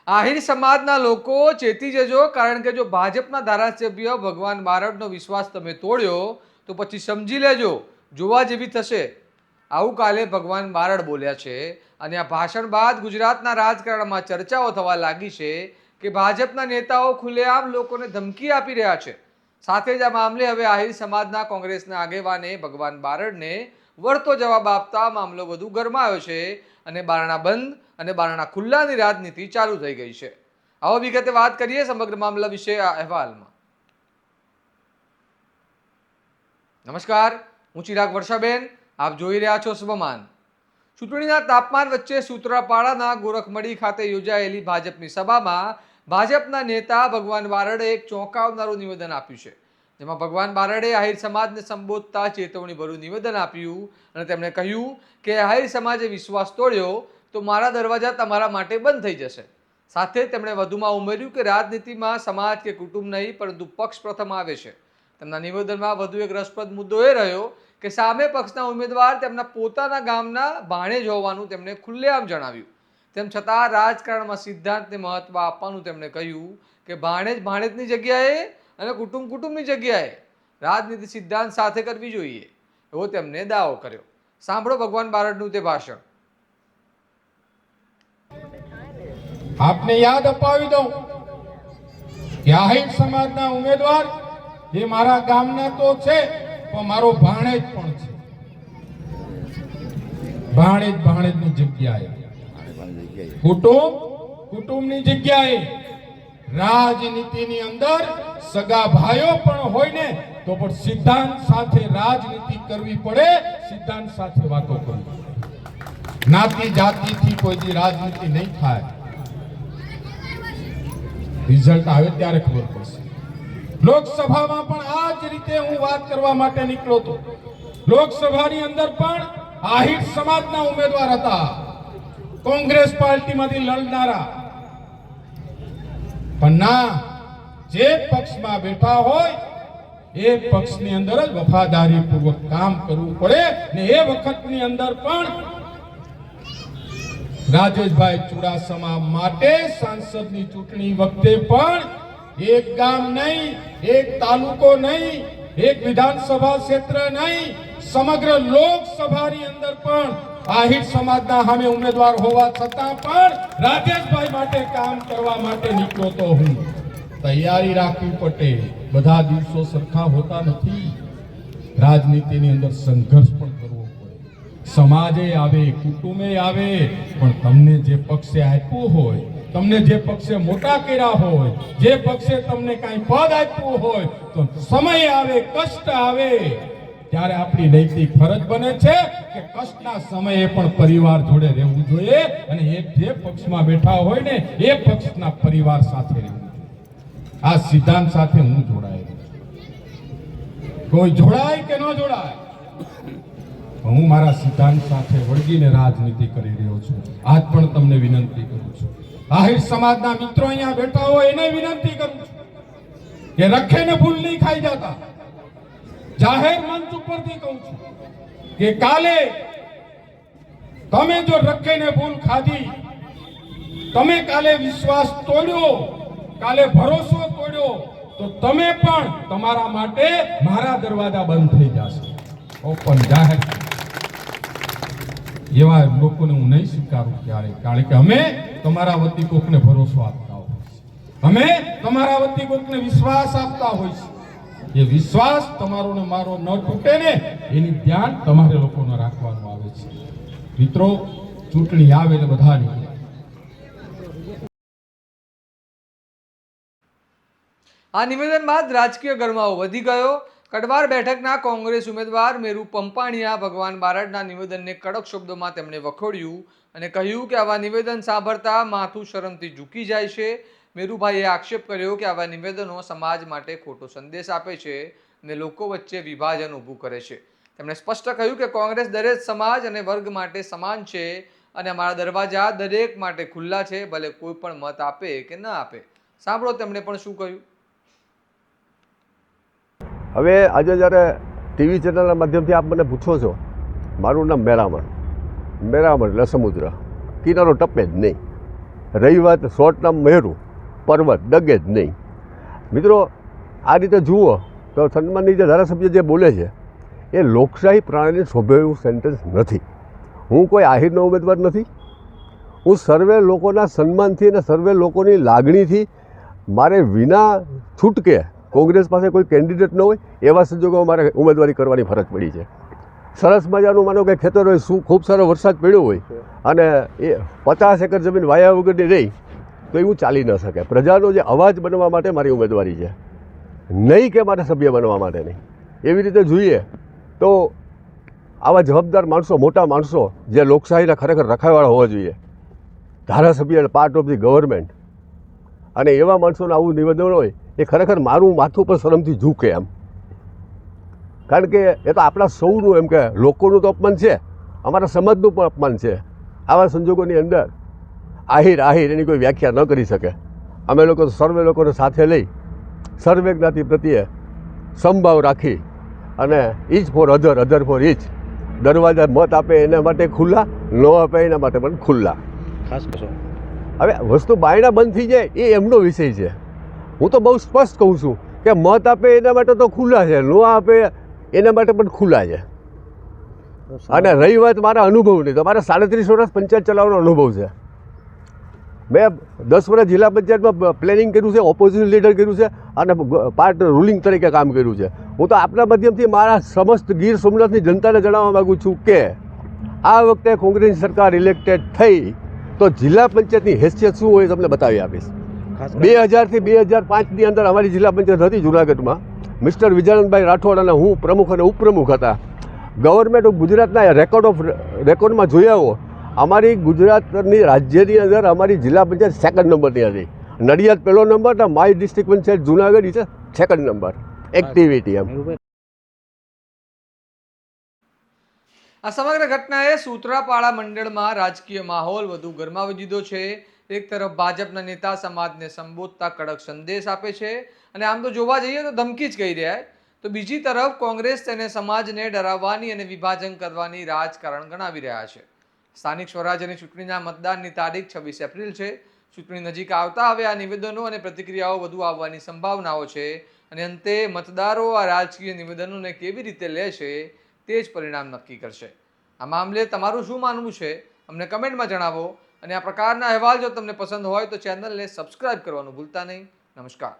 આહિર સમાજના લોકો ચેતી જજો, કારણ કે જો ભાજપના ધારાસભ્ય ભગવાન બારડનો વિશ્વાસ તમે તોડ્યો તો પછી સમજી લેજો જોવા જેવી થશે. આવું કાલે ભગવાન બારડ બોલ્યા છે. અને આ ભાષણ બાદ ગુજરાતના રાજકારણમાં ચર્ચાઓ થવા લાગી છે કે ભાજપના નેતાઓ ખુલ્લેઆમ લોકોને ધમકી આપી રહ્યા છે. સાથે જ આ મામલે હવે આહિર સમાજના કોંગ્રેસના આગેવાને ભગવાન બારડને વળતો જવાબ આપતા મામલો વધુ ગરમાયો છે અને બારણા બંધ અને બારણા ખુલ્લાની રાજનીતિ ચાલુ થઈ ગઈ છે. આવો વિગતે વાત કરીએ સમગ્ર મામલા વિશે આ અહેવાલમાં. નમસ્કાર, હું ચિરાગ વર્ષાબેન, આપ જોઈ રહ્યા છો સ્વમાન. ચૂંટણીના તાપમાન વચ્ચે સૂત્રાપાડાના ગોરખમડી ખાતે યોજાયેલી ભાજપની સભામાં ભાજપના નેતા ભગવાન બારડે એક ચોંકાવનારું નિવેદન આપ્યું છે. જેમાં ભગવાન બારડે આહિર સમાજને સંબોધતા ચેતવણીભર્યું નિવેદન આપ્યું અને તેમણે કહ્યું કે આહિર સમાજે વિશ્વાસ તોડ્યો તો મારા દરવાજા તમારા માટે બંધ થઈ જશે. સાથે તેમણે વધુમાં ઉમેર્યું કે રાજનીતિમાં સમાજ કે કુટુંબ નહીં પરંતુ પક્ષ પ્રથમ આવે છે. તેમના નિવેદનમાં વધુ એક રસપ્રદ મુદ્દો એ રહ્યો કે સામે પક્ષના ઉમેદવાર તેમના પોતાના ગામના ભાણેજ હોવાનું તેમણે ખુલ્લેઆમ જણાવ્યું. તેમ છતાં રાજકારણમાં સિદ્ધાંતને મહત્વ આપવાનું તેમણે કહ્યું કે ભાણેજ ભાણેજની જગ્યાએ અને કુટુંબ કુટુંબની જગ્યાએ રાજનીતિ સિદ્ધાંત સાથે કરવી જોઈએ એવો તેમણે દાવો કર્યો. સાંભળો ભગવાન બારડનું તે ભાષણ. આપને યાદ અપાવી દઉં કે આહિર સમાજના ઉમેદવાર એ મારા ગામના તો છે પણ મારો ભાણેજ પણ છે. ભાણેજ ભાણેજની જગ્યાએ, કુટુંબ કુટુંબની જગ્યાએ, રાજનીતિની અંદર સગા ભાઈઓ પણ હોય ને તો પણ સિદ્ધાંત સાથે રાજનીતિ કરવી પડે, સિદ્ધાંત સાથે વાતો કરવી પડે. જ્ઞાતિ જાતિથી કોઈ રાજનીતિ નહીં થાય. રિઝલ્ટ આવે ત્યારે ખબર પડશે. લોકસભામાં પણ આ જ રીતે હું વાત કરવા માટે નીકળ્યો હતો. લોકસભાની અંદર પણ આહિર સમાજના ઉમેદવાર હતા, કોંગ્રેસ પાર્ટીમાંથી લડનારા. પણ ના, જે પક્ષમાં બેઠા હોય એ પક્ષની અંદર જ વફાદારીપૂર્વક કામ કરવું પડે ને એ વખતની અંદર પણ રાજેશભાઈ ચુડાસમા માટે સાંસદની ચૂંટણી વખતે પણ એક ગામ નહીં, એક તાલુકો નહીં, એક વિધાનસભા ક્ષેત્ર નહીં, સમગ્ર લોકસભાની અંદર પણ આહિર સમાજના સામે ઉમેદવાર હોવા છતાં પણ રાજેશભાઈ માટે કામ કરવા માટે નીકળ્યો તો હું. તૈયારી રાખવી પડે. બધા દિવસો સરખા હોતા નથી. રાજનીતિની અંદર સંઘર્ષ પણ કરવો પડે. સમાજે આવે, કુટુંબે આવે, પણ તમને જે પક્ષે આપ્યું હોય, તમને જે પક્ષે મોટા કર્યા હોય, જે પક્ષે તમને કાંઈ પદ આપ્યું હોય, તો સમય આવે, કષ્ટ આવે ત્યારે આપણી નૈતિક ફરજ બને છે કે કષ્ટના સમયે પણ પરિવાર જોડે રહેવું જોઈએ અને એક જે પક્ષમાં બેઠા હોય ને એ પક્ષના પરિવાર સાથે રહેવું જોઈએ. આ સિદ્ધાંત સાથે હું જોડાયેલો છું. કોઈ જોડાય કે ન જોડાય, હું મારા સિદ્ધાંત સાથે વળગીને રાજનીતિ કરી રહ્યો છું. આજ પણ તમને વિનંતી કરું છું, આહિર સમાજના મિત્રો અહીંયા બેઠા હોય એને વિનંતી કરું છું કે રખેને ભૂલ નહીં ખાઈ જતા. જાહેર મંચ ઉપરથી કહું છું કે કાલે તમે જો રખેને ભૂલ ખાધી, તમે કાલે વિશ્વાસ તોડ્યો, કાલે ભરોસો તોડ્યો, તો તમે પણ તમારા માટે મારા દરવાજા બંધ થઈ જશે. ઓપન જાહેર એવા લોકોને હું નહીં સ્વીકારું ક્યારે, કારણ કે અમે તમારા વતી કોકને ભરોસો આપતા હોય છે, અમે તમારા વતી કોકને વિશ્વાસ આપતા હોય છે. એ વિશ્વાસ તમારો ને મારો ન તૂટે ને એની ધ્યાન તમારે લોકોને રાખવાનું આવે છે. મિત્રો, ચૂંટણી આવે એટલે બધા નીકળે. આ નિવેદન બાદ રાજકીય ગરમાવો વધી ગયો. કડવાર બેઠકના કોંગ્રેસ ઉમેદવાર મેરુ પંપાણીયા ભગવાન બારડના નિવેદનને કડક શબ્દોમાં તેમણે વખોડ્યું અને કહ્યું કે આવા નિવેદન સાંભળતા માથું શરમથી ઝૂકી જાય છે. મેરુભાઈએ આક્ષેપ કર્યો કે આવા નિવેદનો સમાજ માટે ખોટો સંદેશ આપે છે અને લોકો વચ્ચે વિભાજન ઊભું કરે છે. તેમણે સ્પષ્ટ કહ્યું કે કોંગ્રેસ દરેક સમાજ અને વર્ગ માટે સમાન છે અને અમારા દરવાજા દરેક માટે ખુલ્લા છે, ભલે કોઈ પણ મત આપે કે ન આપે. સાંભળો તેમણે પણ શું કહ્યું. હવે આજે જ્યારે ટીવી ચેનલના માધ્યમથી આપ મને પૂછો છો, મારું નામ મેરામણ એટલે સમુદ્ર કિનારો ટપે જ નહીં. રહી વાત શોર્ટ નામ મેરું પર્વત ડગે જ નહીં. મિત્રો આ રીતે જુઓ તો સન્માનની જે ધારાસભ્ય જે બોલે છે એ લોકશાહી પ્રાણીને શોભે એવું સેન્ટેન્સ નથી. હું કોઈ આહિરનો ઉમેદવાર નથી. હું સર્વે લોકોના સન્માનથી અને સર્વે લોકોની લાગણીથી મારે વિના છૂટકે કોંગ્રેસ પાસે કોઈ કેન્ડિડેટ ન હોય એવા સંજોગોમાં મારે ઉમેદવારી કરવાની ફરજ પડી છે. સરસ મજાનું માનો કે ખેતર હોય, શું ખૂબ સારો વરસાદ પડ્યો હોય અને એ 50 એકર જમીન વાયા વગરની રહી તો એવું ચાલી ન શકે. પ્રજાનો જે અવાજ બનવા માટે મારી ઉમેદવારી છે, નહીં કે મારે સભ્ય બનવા માટે નહીં. એવી રીતે જોઈએ તો આવા જવાબદાર માણસો, મોટા માણસો જે લોકશાહીના ખરેખર રખાવાળા હોવા જોઈએ, ધારાસભ્ય પાર્ટ ઓફ ધી ગવર્મેન્ટ, અને એવા માણસોનું આવું નિવેદન હોય એ ખરેખર મારું માથું પર શરમથી ઝૂકે એમ. કારણ કે એ તો આપણા સૌનું એમ કે લોકોનું તો અપમાન છે, અમારા સમાજનું પણ અપમાન છે. આવા સંજોગોની અંદર આહિર એની કોઈ વ્યાખ્યા ન કરી શકે. અમે લોકો સર્વે લોકોને સાથે લઈ સર્વે જ્ઞાતિ પ્રત્યે સમભાવ રાખી અને each for other for each, દરવાજા મત આપે એના માટે ખુલ્લા, ન આપે એના માટે પણ ખુલ્લા. ખાસ કરશો હવે વસ્તુ બાયણા બંધ થઈ જાય એ એમનો વિષય છે. હું તો બહુ સ્પષ્ટ કહું છું કે મત આપે એના માટે તો ખુલ્લા છે, ન આપે એના માટે પણ ખુલ્લા છે. અને રહી વાત મારા અનુભવની, તો મારે 37 વર્ષ પંચાયત ચલાવવાનો અનુભવ છે. મેં 10 વર્ષ જિલ્લા પંચાયતમાં પ્લેનિંગ કર્યું છે, ઓપોઝિશન લીડર કર્યું છે અને પાર્ટ રૂલિંગ તરીકે કામ કર્યું છે. હું તો આપના માધ્યમથી મારા સમસ્ત ગીર સોમનાથની જનતાને જણાવવા માગું છું કે આ વખતે કોંગ્રેસની સરકાર ઇલેક્ટેડ થઈ તો જિલ્લા પંચાયતની હેસિયત શું હોય તમને બતાવી આપીશ. 2000 થી 2005ની અંદર અમારી જિલ્લા પંચાયત હતી જુનાગઢમાં. મિસ્ટર વિજયાનંદભાઈ રાઠોડ અને હું પ્રમુખ અને ઉપપ્રમુખ હતા. ગવર્મેન્ટ ઓફ ગુજરાતના રેકોર્ડમાં જોયા હો, અમારી ગુજરાતની રાજ્યની અંદર અમારી જિલ્લા પંચાયત 2nd નંબરની હતી. નડિયાદ પહેલો નંબર અને મારી ડિસ્ટ્રિક્ટ પંચાયત જુનાગઢ છે 2nd નંબર એક્ટિવિટી એમ. આ સમગ્ર ઘટનાએ સૂત્રાપાડા મંડળમાં રાજકીય માહોલ વધુ ગરમાવી દીધો છે. એક તરફ ભાજપના નેતા સમાજને સંબોધતા કડક સંદેશ આપે છે અને આમ તો જોવા જઈએ તો ધમકી જ કહી રહ્યા, તો બીજી તરફ કોંગ્રેસ તેને સમાજને ડરાવવાની અને વિભાજન કરવાની રાજકારણ ગણાવી રહ્યા છે. સ્થાનિક સ્વરાજ્યની ચૂંટણીના મતદાનની તારીખ 26 એપ્રિલ છે. ચૂંટણી નજીક આવતા હવે આ નિવેદનો અને પ્રતિક્રિયાઓ વધુ આવવાની સંભાવનાઓ છે અને અંતે મતદારો આ રાજકીય નિવેદનોને કેવી રીતે લે છે તે જ પરિણામ નક્કી કરશે. આ મામલે તમારું શું માનવું છે અમને કમેન્ટમાં જણાવો અને આ પ્રકારના અહેવાલ જો તમને પસંદ હોય તો ચેનલને સબસ્ક્રાઇબ કરવાનું ભૂલતા નહીં. નમસ્કાર.